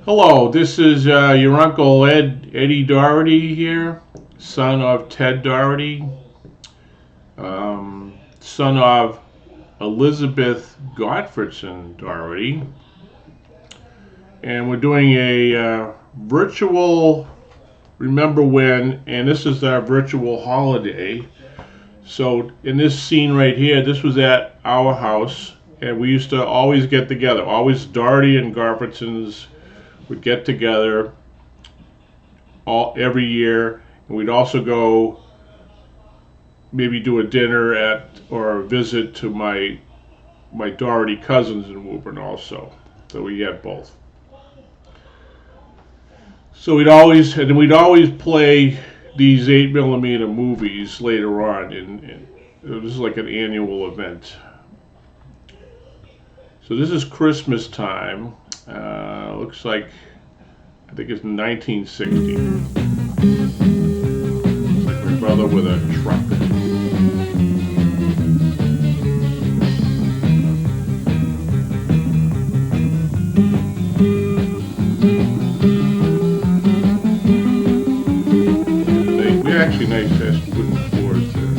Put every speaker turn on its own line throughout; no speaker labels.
Hello, this is your Uncle Eddie Doherty here, son of Ted Doherty, son of Elizabeth Gottfredsen Doherty, and we're doing a virtual Remember When, and this is our virtual holiday. So in this scene right here, this was at our house, and we used to always get together. Always Doherty and Gottfredsens would get together every year, and we'd also go maybe do a dinner at or a visit to my Doherty cousins in Woburn also. So we had both. So we'd always play these 8mm movies later on, and it was like an annual event. So this is Christmas time. Looks like, I think it's 1960. It's like my brother with a truck. They're actually nice wooden floors there.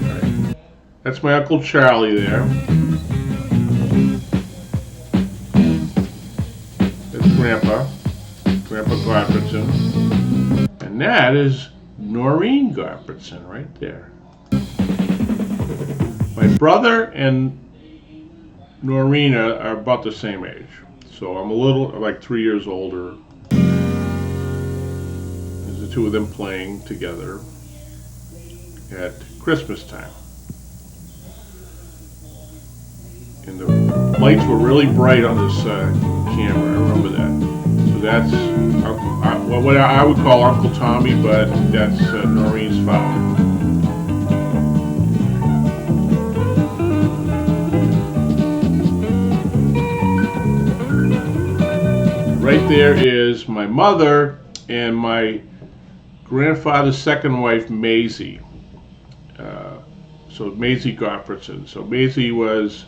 All right. That's my Uncle Charlie there. Grandpa Gottfredsen, and that is Noreen Gottfredsen right there. My brother and Noreen are about the same age, so I'm like 3 years older. There's the two of them playing together at Christmas time. And the lights were really bright on this camera. I remember that. So that's what I would call Uncle Tommy, but that's Noreen's father. Right there is my mother and my grandfather's second wife, Maisie. So Maisie Gottfredsen. So Maisie was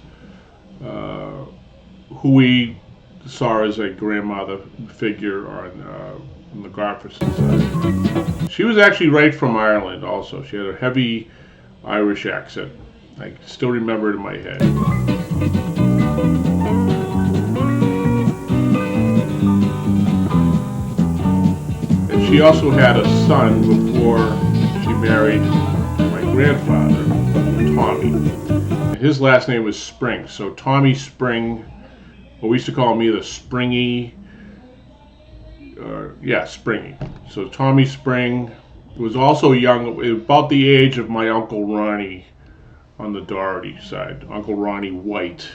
who we saw as a grandmother figure on the Gottfredsen side. She was actually right from Ireland also. She had a heavy Irish accent. I still remember it in my head. And she also had a son before she married my grandfather, Tommy. His last name was Spring, so Tommy Spring, well, we used to call him either Springy, Springy. So Tommy Spring was also young, about the age of my Uncle Ronnie on the Doherty side, Uncle Ronnie White.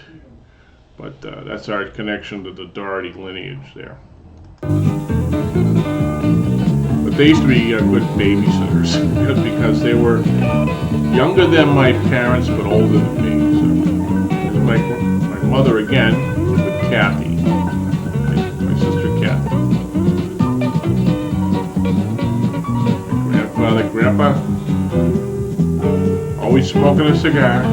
But that's our connection to the Doherty lineage there. But they used to be good babysitters because they were younger than my parents but older than me. So my mother again with Kathy, my sister Kathy. My grandpa, always smoking a cigar.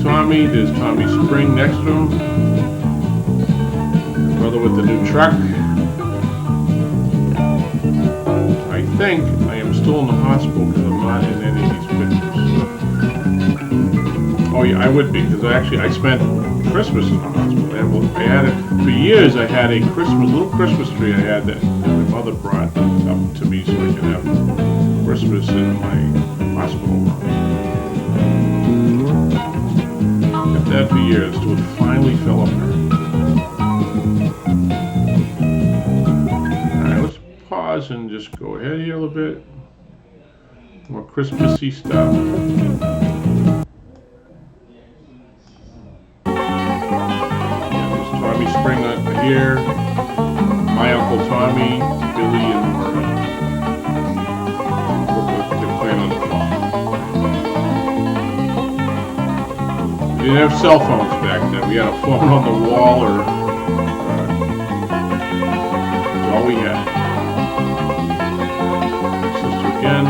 Tommy, there's Tommy Spring next to him. My brother with the new truck. I think I am still in the hospital because I'm not in any of these pictures. Oh yeah, I would be, because I spent Christmas in the hospital. I had it for years. I had a little Christmas tree I had that my mother brought up to me so I could have Christmas in my hospital room. Had that for years till it finally fell apart. Pause and just go ahead here a little bit. More Christmassy stuff. Yeah, there's Tommy Spring here. My Uncle Tommy, Billy, and Marie. They're playing on the phone. We didn't have cell phones back then. We had a phone on the wall, or that's all we had. Again.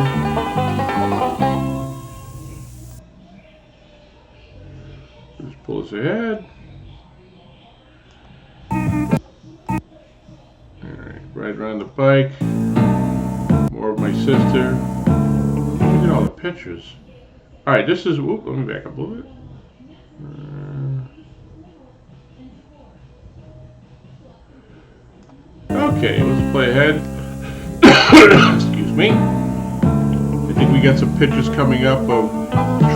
Just pull us ahead. Alright, right around the bike. More of my sister. Look at all the pictures. Alright, this is, whoop, let me back up a little bit. Okay, let's play ahead. Excuse me. I think we got some pictures coming up of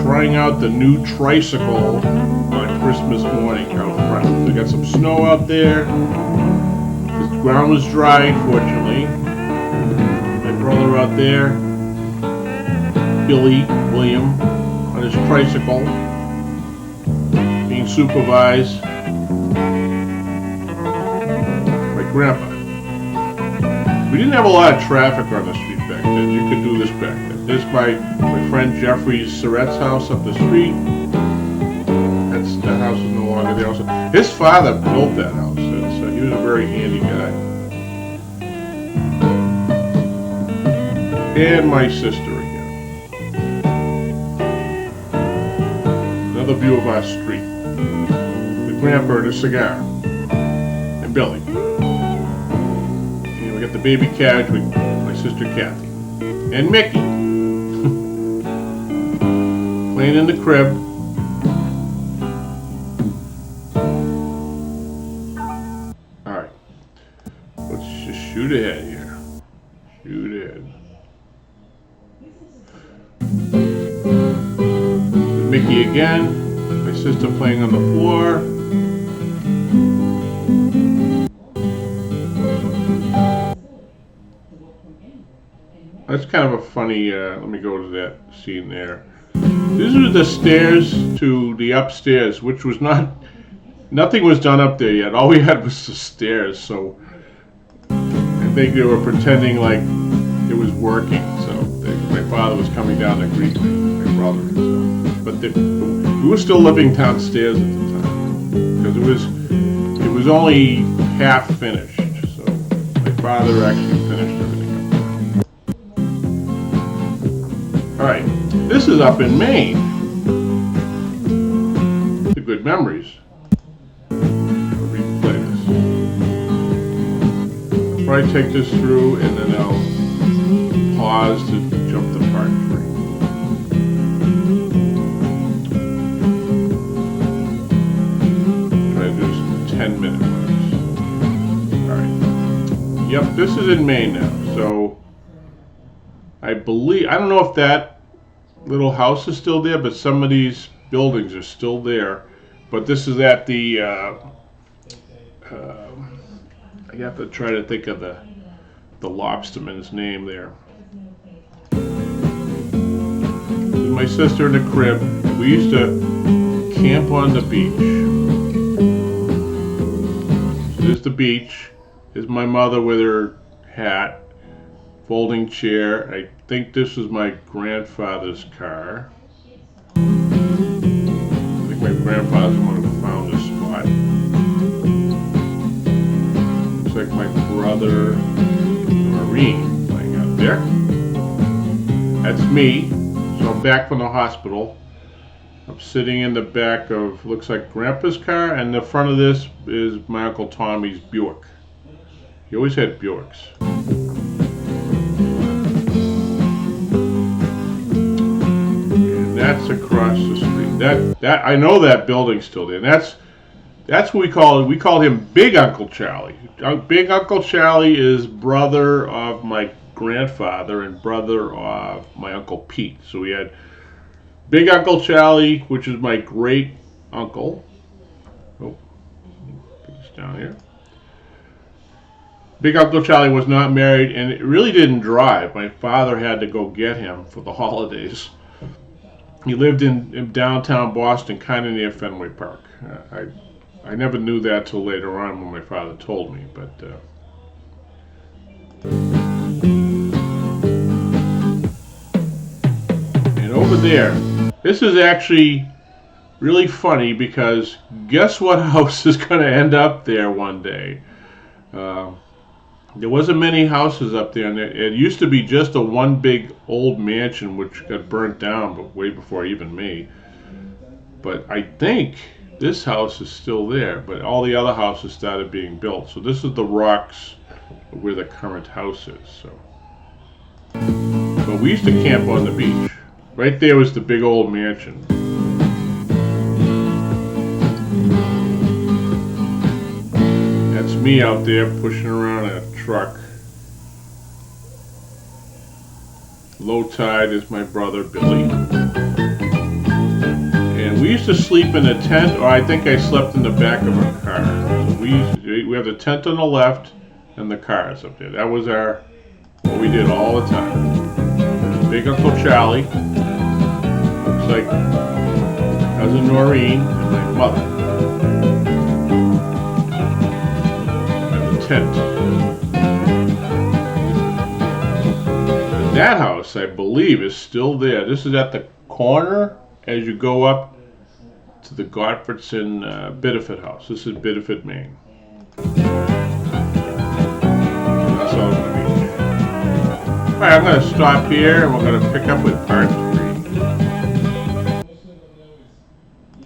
trying out the new tricycle on Christmas morning out front. We got some snow out there. The ground was dry, fortunately. My brother out there, William, on his tricycle, being supervised by Grandpa. We didn't have a lot of traffic on the street back then. You could do this back then. This is my friend Jeffrey Surratt's house up the street. That house is no longer there. Also, his father built that house, so he was a very handy guy. And my sister again. Another view of our street. The grandpa and a cigar. And Billy. And we got the baby carriage with my sister Kathy. And Mickey. Playing in the crib. Alright. Let's just shoot ahead here. Shoot ahead. Mickey again. My sister playing on the floor. That's kind of a funny, let me go to that scene there. These are the stairs to the upstairs, which was nothing was done up there yet. All we had was the stairs, so I think they were pretending like it was working. So my father was coming down to greet my brother and stuff. But we were still living downstairs at the time, because it was only half finished. So my father actually finished everything. Alright, this is up in Maine. The good memories. I'll replay this. I'll probably take this through and then I'll pause to jump to part 3. Try to do some 10-minute ones. Alright. Yep, this is in Maine now. So I don't know if that little house is still there, but some of these buildings are still there. But this is at the, I have to try to think of the lobsterman's name there. My sister in the crib. We used to camp on the beach. So there's the beach. There's my mother with her hat. Folding chair. I think this is my grandfather's car. I think my grandfather's the one who found this spot. Looks like my brother, Marine, playing out there. That's me. So I'm back from the hospital. I'm sitting in the back of, looks like Grandpa's car, and the front of this is my Uncle Tommy's Buick. He always had Buicks. That's across the street. That I know that building's still there. And that's what we call him Big Uncle Charlie. Big Uncle Charlie is brother of my grandfather and brother of my Uncle Pete. So we had Big Uncle Charlie, which is my great uncle. Oh, put this down here. Big Uncle Charlie was not married and really didn't drive. My father had to go get him for the holidays. He lived in downtown Boston, kind of near Fenway Park. I never knew that till later on when my father told me. But and over there, this is actually really funny because guess what house is going to end up there one day? There wasn't many houses up there, and it used to be just a one big old mansion which got burnt down, but way before even me. But I think this house is still there, but all the other houses started being built. So this is the rocks where the current house is. So, but we used to camp on the beach. Right there was the big old mansion. That's me out there pushing around a truck. Low tide is my brother Billy. And we used to sleep in a tent, or I think I slept in the back of a car. So we have the tent on the left and the cars up there. That was what we did all the time. Big Uncle Charlie, looks like cousin Noreen, and my mother. And the tent. And that house, I believe, is still there. This is at the corner as you go up to the Gottfredsen Biddeford house. This is Biddeford, Maine. That's all it's going to be. Alright, I'm going to stop here and we're going to pick up with part